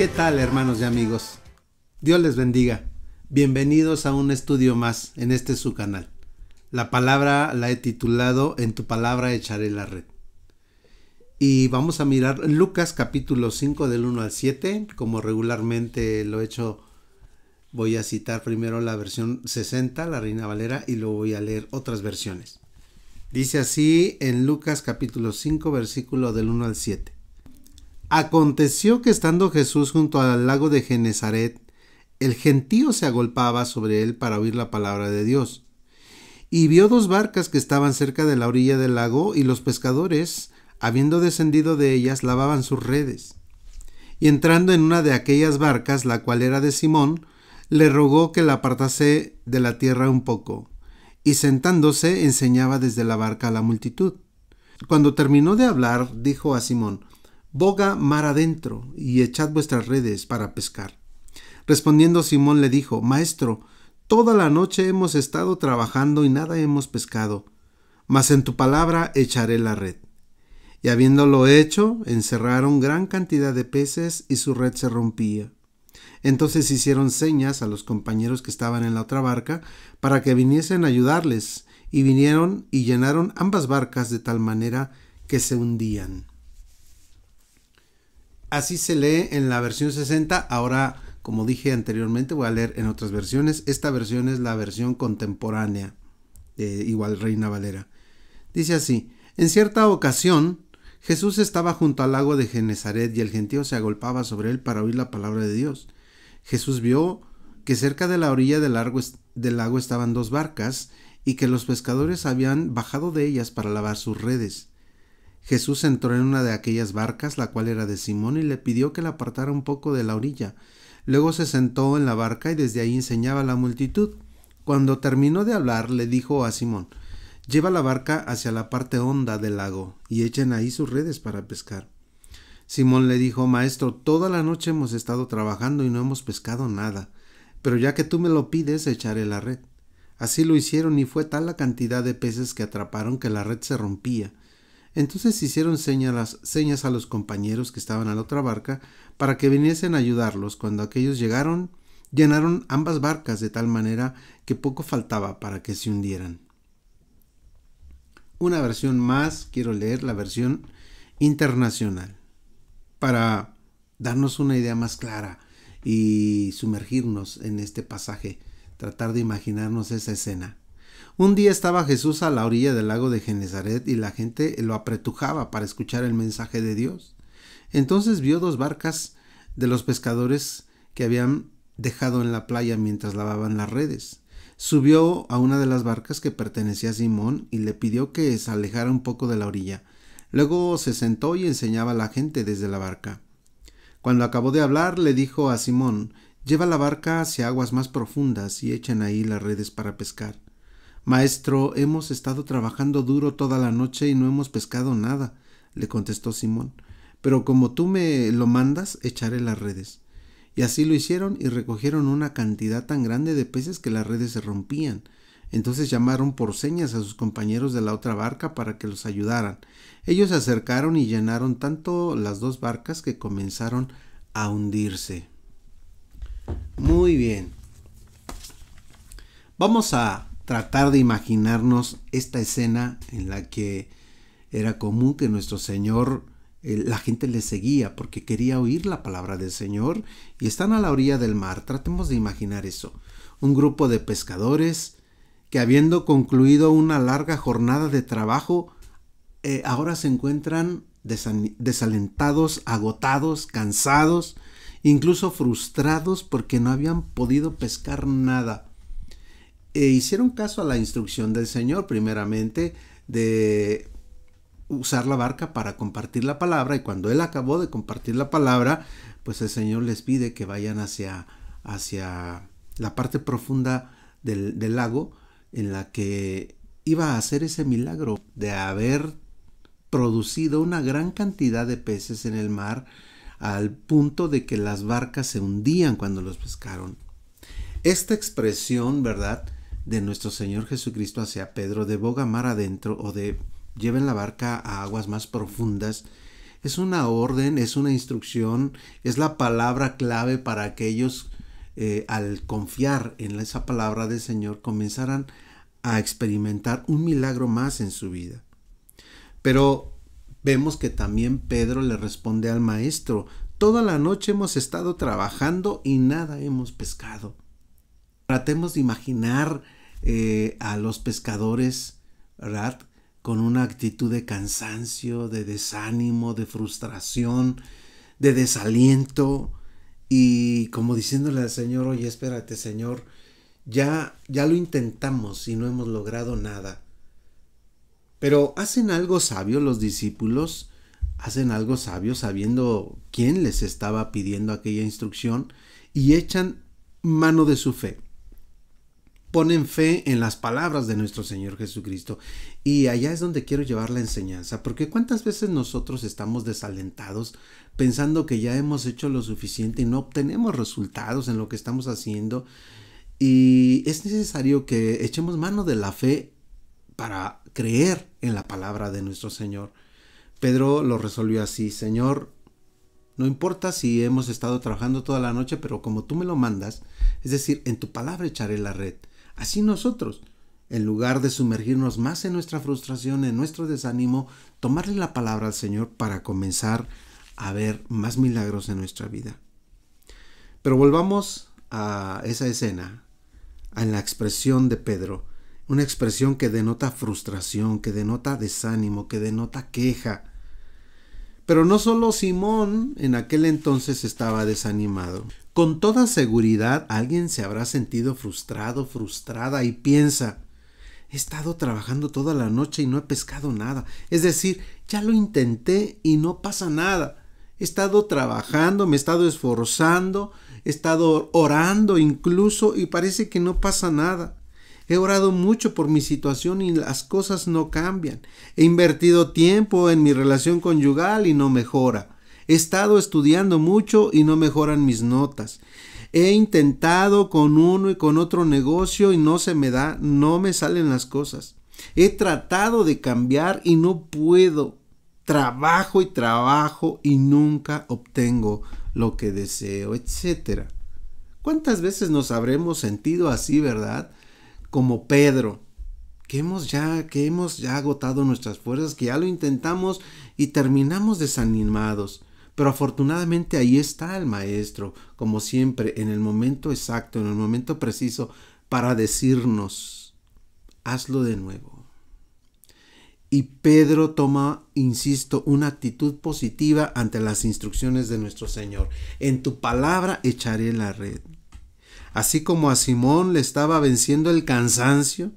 ¿Qué tal, hermanos y amigos? Dios les bendiga. Bienvenidos a un estudio más en este su canal. La palabra la he titulado En tu palabra echaré la red. Y vamos a mirar Lucas capítulo 5 del 1 al 7. Como regularmente lo he hecho, voy a citar primero la versión 60, la Reina Valera, y luego voy a leer otras versiones. Dice así en Lucas capítulo 5, versículo del 1 al 7. Aconteció que estando Jesús junto al lago de Genesaret, el gentío se agolpaba sobre él para oír la palabra de Dios. Y vio dos barcas que estaban cerca de la orilla del lago, y los pescadores, habiendo descendido de ellas, lavaban sus redes. Y entrando en una de aquellas barcas, la cual era de Simón, le rogó que la apartase de la tierra un poco, y sentándose enseñaba desde la barca a la multitud. Cuando terminó de hablar, dijo a Simón: boga mar adentro, y echad vuestras redes para pescar. Respondiendo Simón le dijo: Maestro, toda la noche hemos estado trabajando y nada hemos pescado, mas en tu palabra echaré la red. Y habiéndolo hecho, encerraron gran cantidad de peces y su red se rompía. Entonces hicieron señas a los compañeros que estaban en la otra barca para que viniesen a ayudarles, y vinieron y llenaron ambas barcas de tal manera que se hundían. Así se lee en la versión 60. Ahora, como dije anteriormente, voy a leer en otras versiones. Esta versión es la versión contemporánea, igual Reina Valera. Dice así: en cierta ocasión, Jesús estaba junto al lago de Genesaret y el gentío se agolpaba sobre él para oír la palabra de Dios. Jesús vio que cerca de la orilla del lago estaban dos barcas y que los pescadores habían bajado de ellas para lavar sus redes. Jesús entró en una de aquellas barcas, la cual era de Simón, y le pidió que la apartara un poco de la orilla. Luego se sentó en la barca y desde ahí enseñaba a la multitud. Cuando terminó de hablar, le dijo a Simón: lleva la barca hacia la parte honda del lago y echen ahí sus redes para pescar. Simón le dijo: Maestro, toda la noche hemos estado trabajando y no hemos pescado nada, pero ya que tú me lo pides, echaré la red. Así lo hicieron, y fue tal la cantidad de peces que atraparon que la red se rompía. Entonces hicieron señas a los compañeros que estaban a la otra barca para que viniesen a ayudarlos. Cuando aquellos llegaron, llenaron ambas barcas de tal manera que poco faltaba para que se hundieran. Una versión más, quiero leer la versión internacional para darnos una idea más clara y sumergirnos en este pasaje, tratar de imaginarnos esa escena. Un día estaba Jesús a la orilla del lago de Genesaret y la gente lo apretujaba para escuchar el mensaje de Dios. Entonces vio dos barcas de los pescadores que habían dejado en la playa mientras lavaban las redes. Subió a una de las barcas que pertenecía a Simón y le pidió que se alejara un poco de la orilla. Luego se sentó y enseñaba a la gente desde la barca. Cuando acabó de hablar, le dijo a Simón: lleva la barca hacia aguas más profundas y echen ahí las redes para pescar. Maestro, hemos estado trabajando duro toda la noche y no hemos pescado nada, le contestó Simón, pero como tú me lo mandas, echaré las redes. Y así lo hicieron y recogieron una cantidad tan grande de peces que las redes se rompían. Entonces llamaron por señas a sus compañeros de la otra barca para que los ayudaran. Ellos se acercaron y llenaron tanto las dos barcas que comenzaron a hundirse. Muy bien. Vamos a tratar de imaginarnos esta escena en la que era común que nuestro Señor, la gente le seguía porque quería oír la palabra del Señor, y están a la orilla del mar. Tratemos de imaginar eso. Un grupo de pescadores que, habiendo concluido una larga jornada de trabajo, ahora se encuentran desalentados, agotados, cansados, incluso frustrados porque no habían podido pescar nada. Hicieron caso a la instrucción del Señor, primeramente, de usar la barca para compartir la palabra, y cuando Él acabó de compartir la palabra, pues el Señor les pide que vayan hacia la parte profunda del lago, en la que iba a hacer ese milagro de haber producido una gran cantidad de peces en el mar, al punto de que las barcas se hundían cuando los pescaron. Esta expresión, ¿verdad?, de nuestro Señor Jesucristo hacia Pedro, de boga mar adentro, o de lleven la barca a aguas más profundas, Es una orden, es una instrucción, es la palabra clave para aquellos al confiar en esa palabra del Señor comenzaran a experimentar un milagro más en su vida. Pero vemos que también Pedro le responde al maestro: toda la noche hemos estado trabajando y nada hemos pescado. Tratemos de imaginar a los pescadores, ¿verdad?, con una actitud de cansancio, de desánimo, de frustración, de desaliento, y como diciéndole al Señor: oye, espérate, Señor, ya lo intentamos y no hemos logrado nada. Pero hacen algo sabio los discípulos, hacen algo sabio sabiendo quién les estaba pidiendo aquella instrucción y echan mano de su fe. Ponen fe en las palabras de nuestro Señor Jesucristo. Y allá es donde quiero llevar la enseñanza, porque cuántas veces nosotros estamos desalentados pensando que ya hemos hecho lo suficiente y no obtenemos resultados en lo que estamos haciendo, y es necesario que echemos mano de la fe para creer en la palabra de nuestro Señor. Pedro lo resolvió así: Señor, no importa si hemos estado trabajando toda la noche, pero como tú me lo mandas, es decir, en tu palabra echaré la red. Así nosotros, en lugar de sumergirnos más en nuestra frustración, en nuestro desánimo, tomarle la palabra al Señor para comenzar a ver más milagros en nuestra vida. Pero volvamos a esa escena, a la expresión de Pedro, una expresión que denota frustración, que denota desánimo, que denota queja. Pero no solo Simón en aquel entonces estaba desanimado. Con toda seguridad alguien se habrá sentido frustrado, frustrada, y piensa: he estado trabajando toda la noche y no he pescado nada. Es decir, ya lo intenté y no pasa nada. He estado trabajando, me he estado esforzando, he estado orando incluso y parece que no pasa nada. He orado mucho por mi situación y las cosas no cambian. He invertido tiempo en mi relación conyugal y no mejora. He estado estudiando mucho y no mejoran mis notas. He intentado con uno y con otro negocio y no se me da, no me salen las cosas. He tratado de cambiar y no puedo. Trabajo y trabajo y nunca obtengo lo que deseo, etc. ¿Cuántas veces nos habremos sentido así, verdad? Como Pedro, que hemos ya agotado nuestras fuerzas, que ya lo intentamos y terminamos desanimados. Pero afortunadamente ahí está el Maestro, como siempre, en el momento exacto, en el momento preciso, para decirnos: hazlo de nuevo. Y Pedro toma, insisto, una actitud positiva ante las instrucciones de nuestro Señor. En tu palabra echaré la red. Así como a Simón le estaba venciendo el cansancio,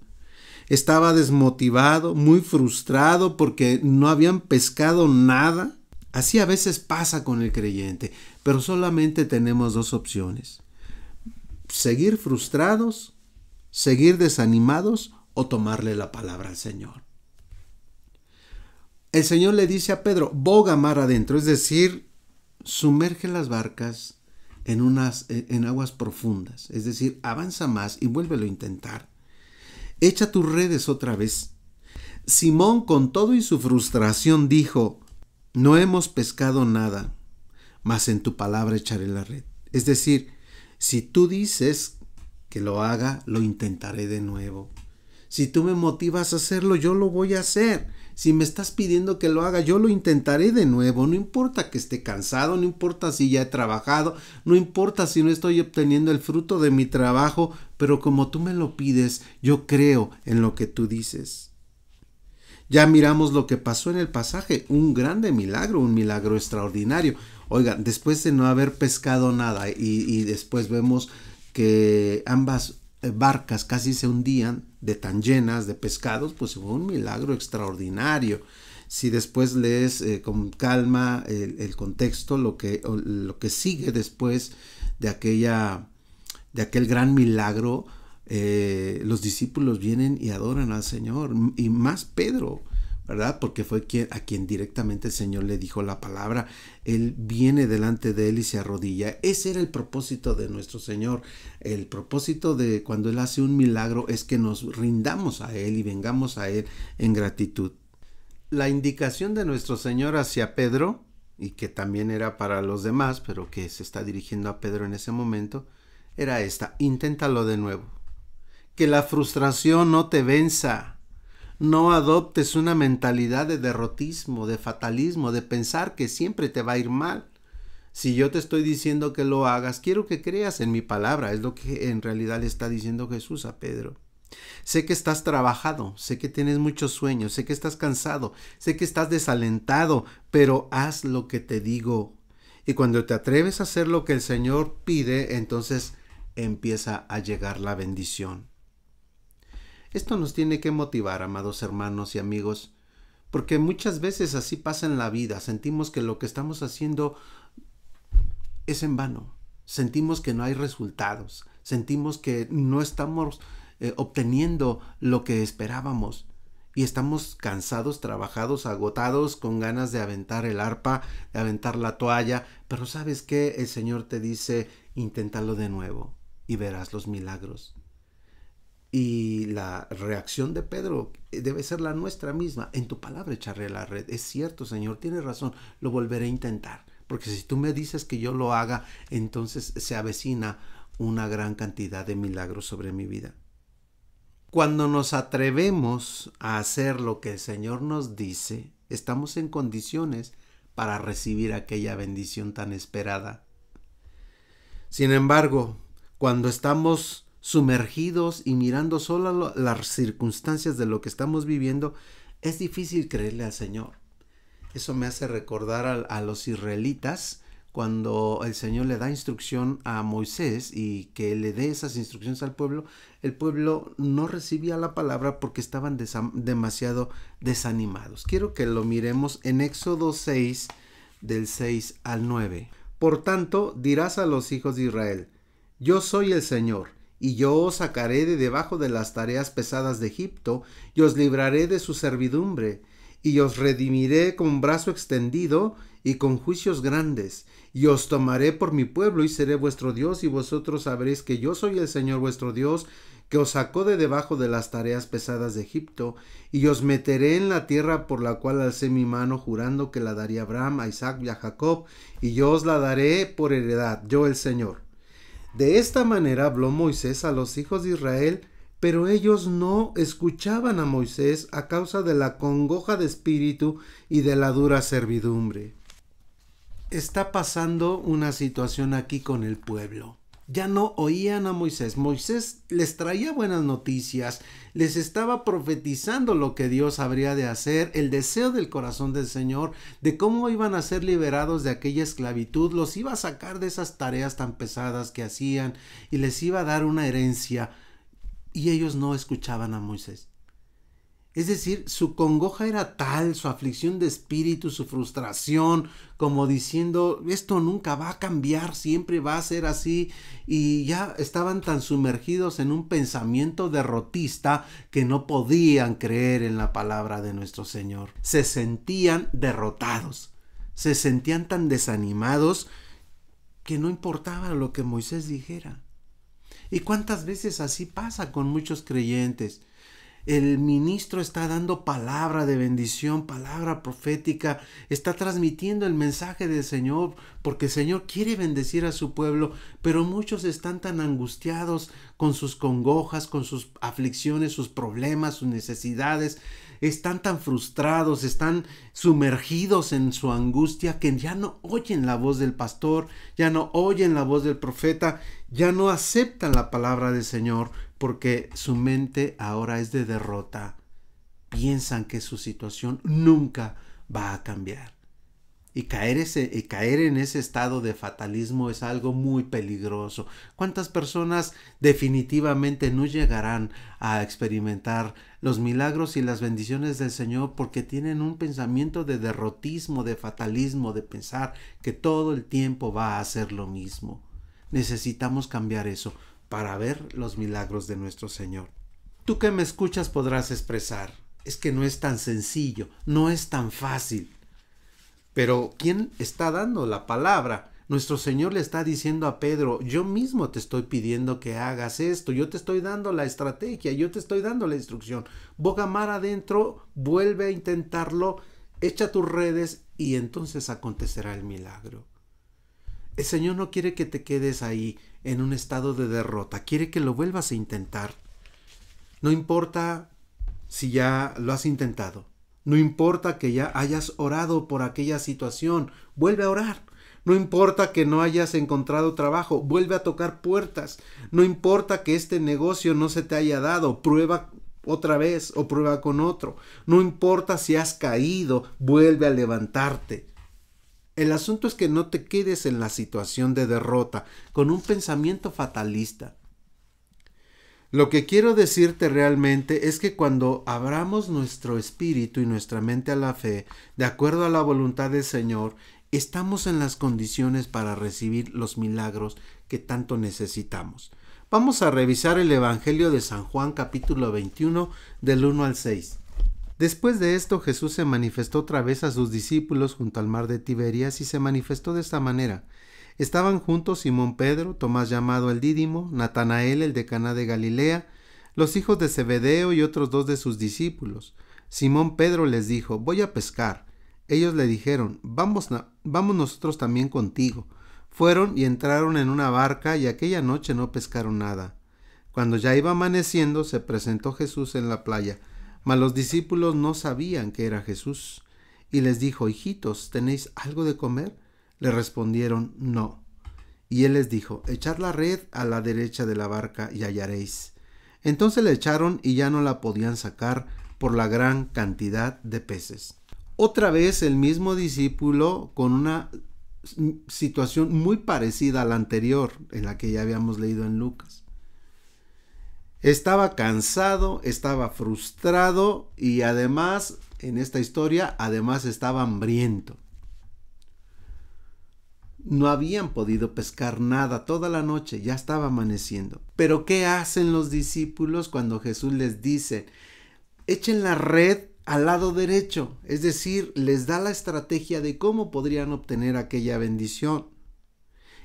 estaba desmotivado, muy frustrado porque no habían pescado nada. Así a veces pasa con el creyente, pero solamente tenemos dos opciones: seguir frustrados, seguir desanimados o tomarle la palabra al Señor. El Señor le dice a Pedro: boga mar adentro, es decir, sumerge las barcas en aguas profundas, es decir, avanza más y vuélvelo a intentar. Echa tus redes otra vez. Simón, con todo y su frustración, dijo: no hemos pescado nada, mas en tu palabra echaré la red. Es decir, si tú dices que lo haga, lo intentaré de nuevo. Si tú me motivas a hacerlo, yo lo voy a hacer. Si me estás pidiendo que lo haga, yo lo intentaré de nuevo. No importa que esté cansado, no importa si ya he trabajado, no importa si no estoy obteniendo el fruto de mi trabajo, pero como tú me lo pides, yo creo en lo que tú dices. Ya miramos lo que pasó en el pasaje, un grande milagro, un milagro extraordinario. Oigan, después de no haber pescado nada y después vemos que ambas barcas casi se hundían de tan llenas de pescados, pues fue un milagro extraordinario. Si después lees con calma el contexto, lo que sigue después de aquel gran milagro, los discípulos vienen y adoran al Señor, y más Pedro, ¿verdad? Porque fue a quien directamente el Señor le dijo la palabra. Él viene delante de él y se arrodilla. Ese era el propósito de nuestro Señor. El propósito de cuando Él hace un milagro es que nos rindamos a Él y vengamos a Él en gratitud. La indicación de nuestro Señor hacia Pedro y que también era para los demás, pero que se está dirigiendo a Pedro en ese momento, era esta: inténtalo de nuevo. Que la frustración no te venza. No adoptes una mentalidad de derrotismo, de fatalismo, de pensar que siempre te va a ir mal. Si yo te estoy diciendo que lo hagas, quiero que creas en mi palabra. Es lo que en realidad le está diciendo Jesús a Pedro. Sé que estás trabajado, sé que tienes muchos sueños, sé que estás cansado, sé que estás desalentado, pero haz lo que te digo. Y cuando te atreves a hacer lo que el Señor pide, entonces empieza a llegar la bendición. Esto nos tiene que motivar, amados hermanos y amigos, porque muchas veces así pasa en la vida. Sentimos que lo que estamos haciendo es en vano. Sentimos que no hay resultados. Sentimos que no estamos obteniendo lo que esperábamos. Y estamos cansados, trabajados, agotados, con ganas de aventar el arpa, de aventar la toalla. Pero ¿sabes qué? El Señor te dice: inténtalo de nuevo y verás los milagros. Y la reacción de Pedro debe ser la nuestra misma. En tu palabra echaré la red. Es cierto, Señor, tienes razón, lo volveré a intentar. Porque si tú me dices que yo lo haga, entonces se avecina una gran cantidad de milagros sobre mi vida. Cuando nos atrevemos a hacer lo que el Señor nos dice, estamos en condiciones para recibir aquella bendición tan esperada. Sin embargo, cuando estamos sumergidos y mirando solo las circunstancias de lo que estamos viviendo, es difícil creerle al Señor. Eso me hace recordar a los israelitas cuando el Señor le da instrucción a Moisés y que le dé esas instrucciones al pueblo. El pueblo no recibía la palabra porque estaban demasiado desanimados. Quiero que lo miremos en Éxodo 6, del 6 al 9. Por tanto, dirás a los hijos de Israel: yo soy el Señor, y yo os sacaré de debajo de las tareas pesadas de Egipto, y os libraré de su servidumbre, y os redimiré con brazo extendido y con juicios grandes, y os tomaré por mi pueblo, y seré vuestro Dios, y vosotros sabréis que yo soy el Señor vuestro Dios, que os sacó de debajo de las tareas pesadas de Egipto, y os meteré en la tierra por la cual alcé mi mano, jurando que la daría a Abraham, a Isaac y a Jacob, y yo os la daré por heredad, yo el Señor. De esta manera habló Moisés a los hijos de Israel, pero ellos no escuchaban a Moisés a causa de la congoja de espíritu y de la dura servidumbre. Está pasando una situación aquí con el pueblo. Ya no oían a Moisés. Moisés les traía buenas noticias, les estaba profetizando lo que Dios habría de hacer, el deseo del corazón del Señor, de cómo iban a ser liberados de aquella esclavitud, los iba a sacar de esas tareas tan pesadas que hacían y les iba a dar una herencia, y ellos no escuchaban a Moisés. Es decir, su congoja era tal, su aflicción de espíritu, su frustración, como diciendo: esto nunca va a cambiar, siempre va a ser así. Y ya estaban tan sumergidos en un pensamiento derrotista que no podían creer en la palabra de nuestro Señor. Se sentían derrotados, se sentían tan desanimados que no importaba lo que Moisés dijera. ¿Y cuántas veces así pasa con muchos creyentes? El ministro está dando palabra de bendición, palabra profética, está transmitiendo el mensaje del Señor, porque el Señor quiere bendecir a su pueblo, pero muchos están tan angustiados con sus congojas, con sus aflicciones, sus problemas, sus necesidades, están tan frustrados, están sumergidos en su angustia, que ya no oyen la voz del pastor, ya no oyen la voz del profeta, ya no aceptan la palabra del Señor, porque su mente ahora es de derrota. Piensan que su situación nunca va a cambiar. Y caer en ese estado de fatalismo es algo muy peligroso. ¿Cuántas personas definitivamente no llegarán a experimentar los milagros y las bendiciones del Señor porque tienen un pensamiento de derrotismo, de fatalismo, de pensar que todo el tiempo va a hacer lo mismo? Necesitamos cambiar eso para ver los milagros de nuestro Señor. Tú que me escuchas podrás expresar: es que no es tan sencillo, no es tan fácil. Pero ¿quién está dando la palabra? Nuestro Señor le está diciendo a Pedro: yo mismo te estoy pidiendo que hagas esto, yo te estoy dando la estrategia, yo te estoy dando la instrucción. Boga mar adentro, vuelve a intentarlo, echa tus redes y entonces acontecerá el milagro. El Señor no quiere que te quedes ahí en un estado de derrota, quiere que lo vuelvas a intentar. No importa si ya lo has intentado, no importa que ya hayas orado por aquella situación, vuelve a orar. No importa que no hayas encontrado trabajo, vuelve a tocar puertas. No importa que este negocio no se te haya dado, prueba otra vez o prueba con otro. No importa si has caído, vuelve a levantarte. El asunto es que no te quedes en la situación de derrota con un pensamiento fatalista. Lo que quiero decirte realmente es que cuando abramos nuestro espíritu y nuestra mente a la fe, de acuerdo a la voluntad del Señor, estamos en las condiciones para recibir los milagros que tanto necesitamos. Vamos a revisar el Evangelio de San Juan capítulo 21 del 1 al 6. Después de esto Jesús se manifestó otra vez a sus discípulos junto al mar de Tiberias y se manifestó de esta manera. Estaban juntos Simón Pedro, Tomás llamado el Dídimo, Natanael el de Caná de Galilea, los hijos de Zebedeo y otros 2 de sus discípulos. Simón Pedro les dijo: voy a pescar. Ellos le dijeron: vamos nosotros también contigo. Fueron y entraron en una barca y aquella noche no pescaron nada. Cuando ya iba amaneciendo se presentó Jesús en la playa, mas los discípulos no sabían que era Jesús. Y les dijo: hijitos, ¿tenéis algo de comer? Le respondieron: no. Y él les dijo: echad la red a la derecha de la barca y hallaréis. Entonces la echaron y ya no la podían sacar por la gran cantidad de peces. Otra vez el mismo discípulo con una situación muy parecida a la anterior, en la que ya habíamos leído en Lucas. Estaba cansado, estaba frustrado y además, en esta historia, además estaba hambriento. No habían podido pescar nada toda la noche, ya estaba amaneciendo. Pero ¿qué hacen los discípulos cuando Jesús les dice: echen la red al lado derecho? Es decir, les da la estrategia de cómo podrían obtener aquella bendición.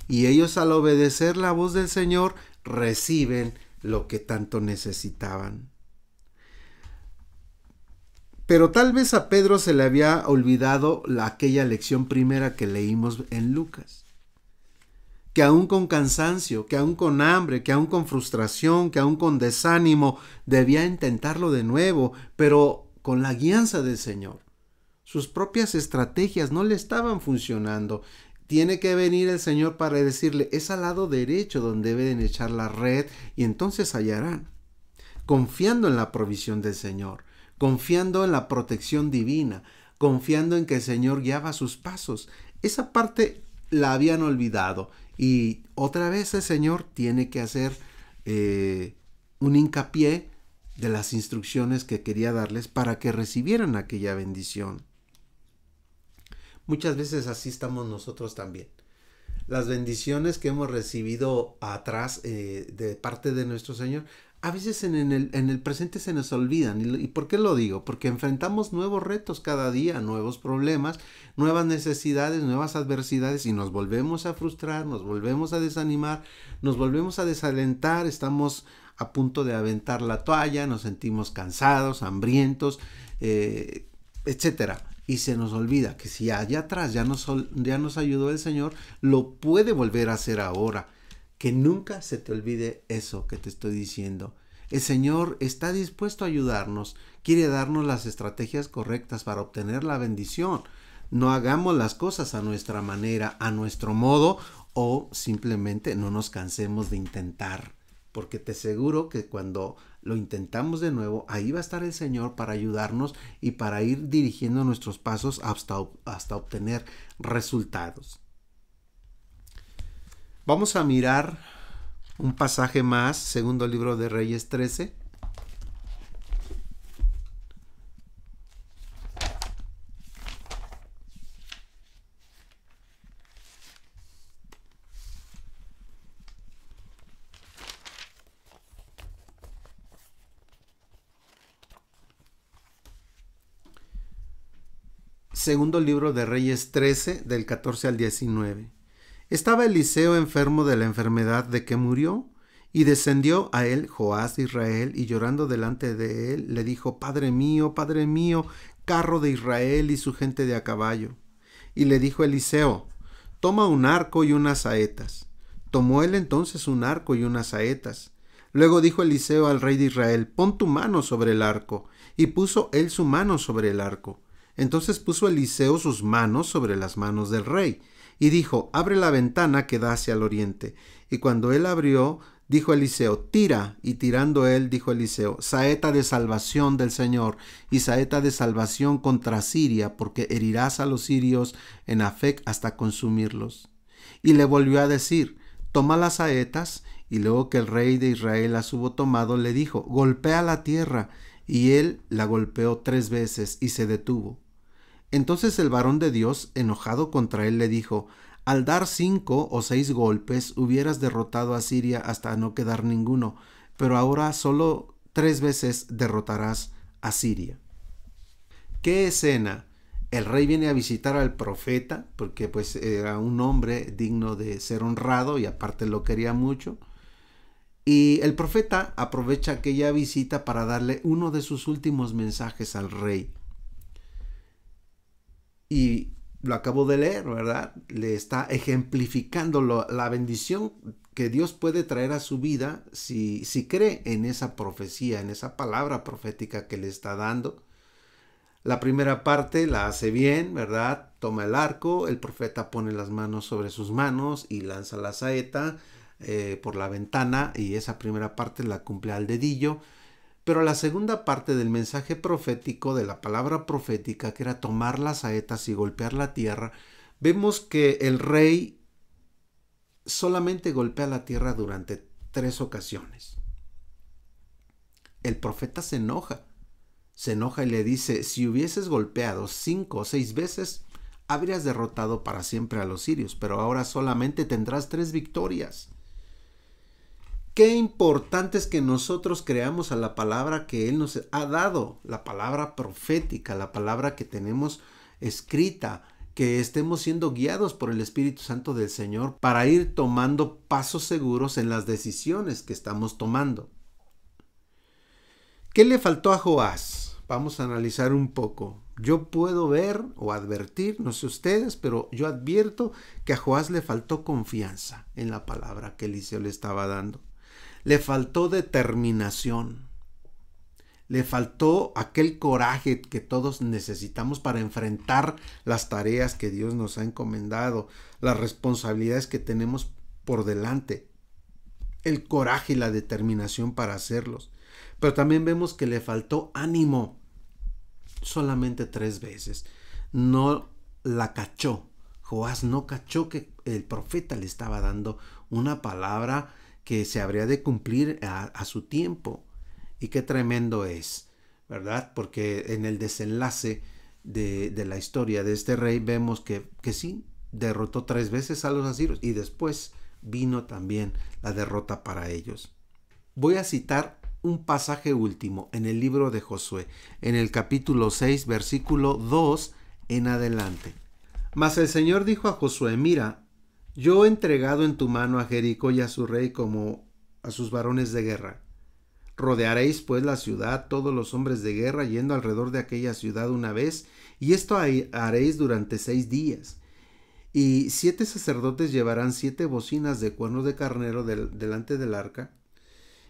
Y ellos, al obedecer la voz del Señor, reciben lo que tanto necesitaban. Pero tal vez a Pedro se le había olvidado aquella lección primera que leímos en Lucas. Que aún con cansancio, que aún con hambre, que aún con frustración, que aún con desánimo, debía intentarlo de nuevo, pero con la guianza del Señor. Sus propias estrategias no le estaban funcionando. Tiene que venir el Señor para decirle: es al lado derecho donde deben echar la red y entonces hallarán. Confiando en la provisión del Señor, confiando en la protección divina, confiando en que el Señor guiaba sus pasos. Esa parte la habían olvidado y otra vez el Señor tiene que hacer un hincapié de las instrucciones que quería darles para que recibieran aquella bendición. Muchas veces así estamos nosotros también. Las bendiciones que hemos recibido atrás de parte de nuestro Señor, a veces en el presente se nos olvidan. ¿Y por qué lo digo? Porque enfrentamos nuevos retos cada día, nuevos problemas, nuevas necesidades, nuevas adversidades y nos volvemos a frustrar, nos volvemos a desanimar, nos volvemos a desalentar, estamos a punto de aventar la toalla, nos sentimos cansados, hambrientos, etcétera. Y se nos olvida que si allá atrás ya nos ayudó el Señor, lo puede volver a hacer ahora. Que nunca se te olvide eso que te estoy diciendo. El Señor está dispuesto a ayudarnos, quiere darnos las estrategias correctas para obtener la bendición. No hagamos las cosas a nuestra manera, a nuestro modo, o simplemente no nos cansemos de intentar. Porque te aseguro que cuando lo intentamos de nuevo, ahí va a estar el Señor para ayudarnos y para ir dirigiendo nuestros pasos hasta obtener resultados. Vamos a mirar un pasaje más, segundo libro de Reyes 13. Segundo libro de Reyes 13, del 14 al 19. Estaba Eliseo enfermo de la enfermedad de que murió, y descendió a él Joás de Israel, y llorando delante de él, le dijo: Padre mío, carro de Israel y su gente de a caballo. Y le dijo Eliseo: toma un arco y unas saetas. Tomó él entonces un arco y unas saetas. Luego dijo Eliseo al rey de Israel: pon tu mano sobre el arco. Y puso él su mano sobre el arco. Entonces puso Eliseo sus manos sobre las manos del rey. Y dijo: abre la ventana que da hacia el oriente. Y cuando él abrió, dijo Eliseo: tira. Y tirando él, dijo Eliseo: saeta de salvación del Señor, y saeta de salvación contra Siria, porque herirás a los sirios en Afec hasta consumirlos. Y le volvió a decir: toma las saetas. Y luego que el rey de Israel las hubo tomado, le dijo: golpea la tierra. Y él la golpeó 3 veces y se detuvo. Entonces el varón de Dios, enojado contra él, le dijo: al dar 5 o 6 golpes, hubieras derrotado a Siria hasta no quedar ninguno, pero ahora solo 3 veces derrotarás a Siria. ¿Qué escena? El rey viene a visitar al profeta, porque pues era un hombre digno de ser honrado y aparte lo quería mucho. Y el profeta aprovecha aquella visita para darle uno de sus últimos mensajes al rey. Y lo acabo de leer, ¿verdad? Le está ejemplificando la bendición que Dios puede traer a su vida si cree en esa profecía, en esa palabra profética que le está dando. La primera parte la hace bien, ¿verdad? Toma el arco, el profeta pone las manos sobre sus manos y lanza la saeta por la ventana, y esa primera parte la cumple al dedillo. Pero la segunda parte del mensaje profético, de la palabra profética, que era tomar las saetas y golpear la tierra, vemos que el rey solamente golpea la tierra durante 3 ocasiones. El profeta se enoja y le dice: si hubieses golpeado 5 o 6 veces, habrías derrotado para siempre a los sirios, pero ahora solamente tendrás 3 victorias. Qué importante es que nosotros creamos a la palabra que Él nos ha dado, la palabra profética, la palabra que tenemos escrita, que estemos siendo guiados por el Espíritu Santo del Señor para ir tomando pasos seguros en las decisiones que estamos tomando. ¿Qué le faltó a Joás? Vamos a analizar un poco. Yo puedo ver o advertir, no sé ustedes, pero yo advierto que a Joás le faltó confianza en la palabra que Eliseo le estaba dando. Le faltó determinación. Le faltó aquel coraje que todos necesitamos para enfrentar las tareas que Dios nos ha encomendado, las responsabilidades que tenemos por delante. El coraje y la determinación para hacerlos. Pero también vemos que le faltó ánimo. Solamente 3 veces. No la cachó. Joás no cachó que el profeta le estaba dando una palabra que se habría de cumplir a su tiempo. Y qué tremendo es, ¿verdad? Porque en el desenlace de la historia de este rey vemos que sí, derrotó 3 veces a los asirios y después vino también la derrota para ellos. Voy a citar un pasaje último en el libro de Josué, en el capítulo 6, versículo 2 en adelante. Mas el Señor dijo a Josué: mira, yo he entregado en tu mano a Jericó y a su rey como a sus varones de guerra. Rodearéis pues la ciudad, todos los hombres de guerra, yendo alrededor de aquella ciudad una vez, y esto haréis durante 6 días. Y 7 sacerdotes llevarán 7 bocinas de cuernos de carnero delante del arca.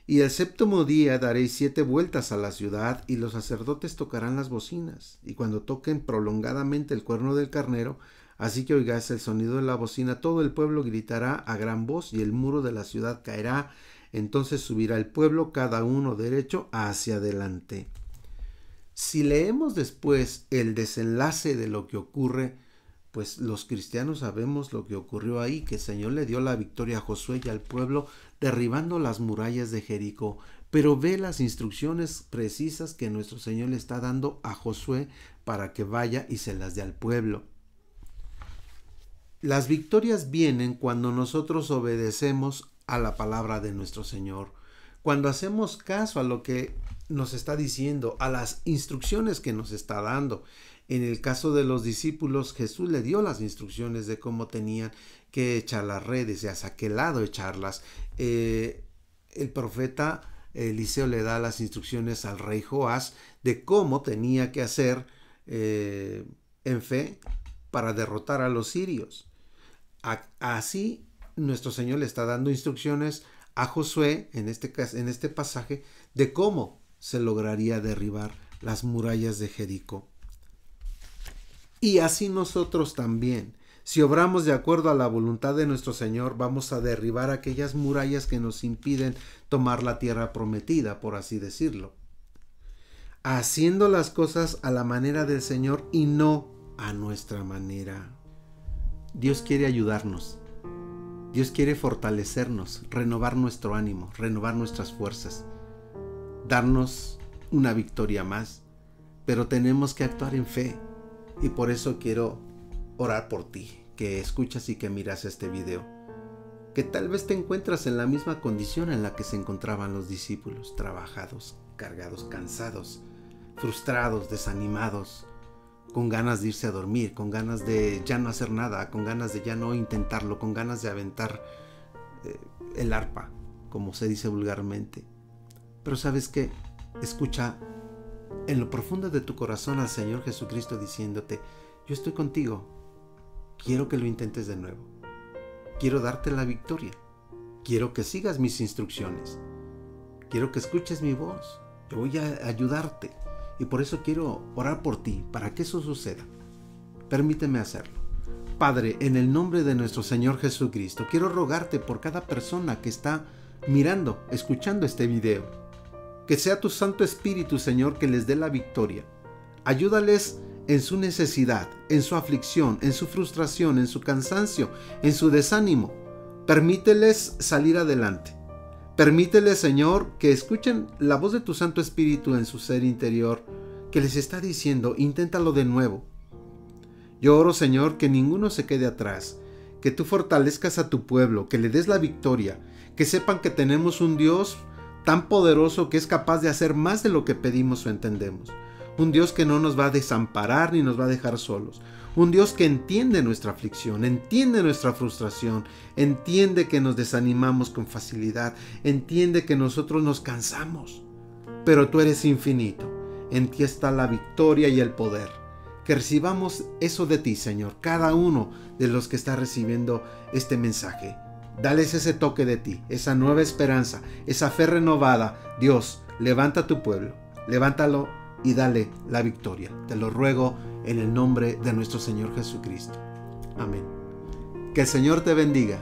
Y el 7º día daréis 7 vueltas a la ciudad, y los sacerdotes tocarán las bocinas. Y cuando toquen prolongadamente el cuerno del carnero, así que oigáis el sonido de la bocina, todo el pueblo gritará a gran voz, y el muro de la ciudad caerá. Entonces subirá el pueblo, cada uno derecho hacia adelante. Si leemos después el desenlace de lo que ocurre, pues los cristianos sabemos lo que ocurrió ahí, que el Señor le dio la victoria a Josué y al pueblo, derribando las murallas de Jericó. Pero ve las instrucciones precisas que nuestro Señor le está dando a Josué para que vaya y se las dé al pueblo. Las victorias vienen cuando nosotros obedecemos a la palabra de nuestro Señor, cuando hacemos caso a lo que nos está diciendo, a las instrucciones que nos está dando. En el caso de los discípulos, Jesús le dio las instrucciones de cómo tenían que echar las redes, hacia qué lado echarlas. El profeta Eliseo le da las instrucciones al rey Joás de cómo tenía que hacer en fe para derrotar a los sirios. Así nuestro Señor le está dando instrucciones a Josué en este pasaje de cómo se lograría derribar las murallas de Jericó. Y así nosotros también, si obramos de acuerdo a la voluntad de nuestro Señor, vamos a derribar aquellas murallas que nos impiden tomar la tierra prometida, por así decirlo. Haciendo las cosas a la manera del Señor y no a nuestra manera. Dios quiere ayudarnos. Dios quiere fortalecernos, renovar nuestro ánimo, renovar nuestras fuerzas, darnos una victoria más. Pero tenemos que actuar en fe. Y por eso quiero orar por ti, que escuchas y que miras este video. Que tal vez te encuentras en la misma condición en la que se encontraban los discípulos, trabajados, cargados, cansados, frustrados, desanimados, con ganas de irse a dormir, con ganas de ya no hacer nada, con ganas de ya no intentarlo, con ganas de aventar el arpa, como se dice vulgarmente. Pero ¿sabes qué? Escucha en lo profundo de tu corazón al Señor Jesucristo diciéndote: yo estoy contigo, quiero que lo intentes de nuevo, quiero darte la victoria, quiero que sigas mis instrucciones, quiero que escuches mi voz, yo voy a ayudarte y por eso quiero orar por ti, para que eso suceda. Permíteme hacerlo. Padre, en el nombre de nuestro Señor Jesucristo, quiero rogarte por cada persona que está mirando, escuchando este video. Que sea tu Santo Espíritu, Señor, que les dé la victoria. Ayúdales en su necesidad, en su aflicción, en su frustración, en su cansancio, en su desánimo. Permíteles salir adelante. Permíteles, Señor, que escuchen la voz de tu Santo Espíritu en su ser interior, que les está diciendo: inténtalo de nuevo. Yo oro, Señor, que ninguno se quede atrás, que tú fortalezcas a tu pueblo, que le des la victoria, que sepan que tenemos un Dios tan poderoso que es capaz de hacer más de lo que pedimos o entendemos. Un Dios que no nos va a desamparar ni nos va a dejar solos. Un Dios que entiende nuestra aflicción, entiende nuestra frustración, entiende que nos desanimamos con facilidad, entiende que nosotros nos cansamos. Pero tú eres infinito. En ti está la victoria y el poder. Que recibamos eso de ti, Señor, cada uno de los que está recibiendo este mensaje. Dales ese toque de ti, esa nueva esperanza, esa fe renovada. Dios, levanta a tu pueblo, levántalo y dale la victoria. Te lo ruego en el nombre de nuestro Señor Jesucristo. Amén. Que el Señor te bendiga.